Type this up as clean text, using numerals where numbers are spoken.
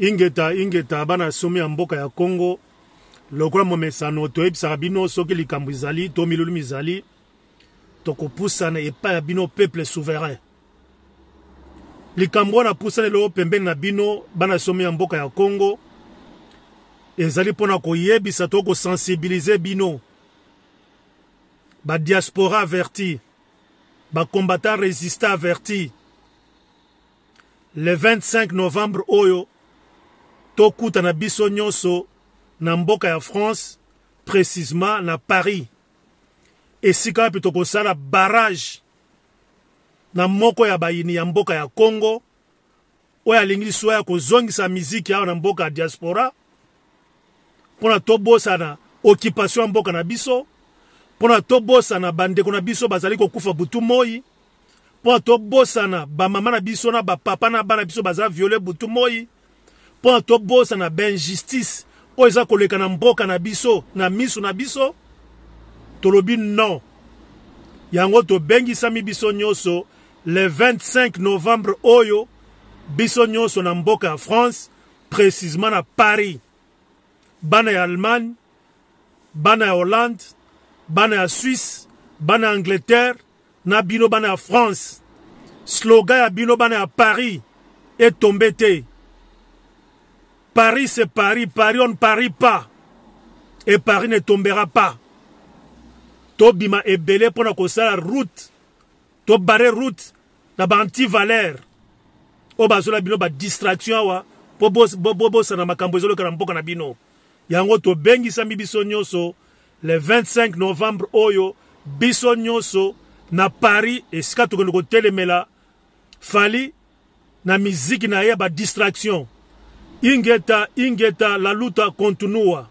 ingeta bana somi ya mboka ya Congo lokola momesano toyebisaka bino soki likambo ezali to milulu mizali tokopusana epai ya bino peuple souverain. Likambo wana pusana lelo pembeni na bino bana somi ya mboka ya Congo ezali pona koyebisa to ko sensibiliser bino ba diaspora averti, ba combattant résistant averti. Le 25 novembre oyo tokuta na biso nyonso na mboka ya France, précisément na Paris. Esika wapi tokosala barrage na moko ya bayini ya mboka ya Congo oyo alingi so ya kozongisa miziki awa na mboka ya diaspora pona tobosana occupation ya mboka na biso, pona tobosana bandeko na biso bazali kokufa butu moi, pona tobosana ba mama na biso na ba papa na bana biso bazali violer butu moi, pona tobosana ben justice oyo eza koleka na mboka na biso na misu na biso. Tolobi non. Yango to bengisami biso nyonso le 25 novembre oyo biso nyonso na mboka ya France, précisément na Paris. Bana ya Allemagne, bana ya Hollande, bana ya Suisse, bana ya Angleterre, na bino bana ya France. Slogan ya bino bana ya Paris est tombé te. Paris c'est Paris, Paris on ne parie pas. Et Paris ne tombera pas. To bima ebele pona kosala route. To barre route na ba anti-valeur. O bazola bino ba distraction wa bobo sana makambo ezolo kana mboka na bino. Yango to bengisa biso nyonso le 25 novembre oyo biso nyonso na Paris esika tokende ko telemela fali na miziki na ya ba distraction. Ingeta la luta continua.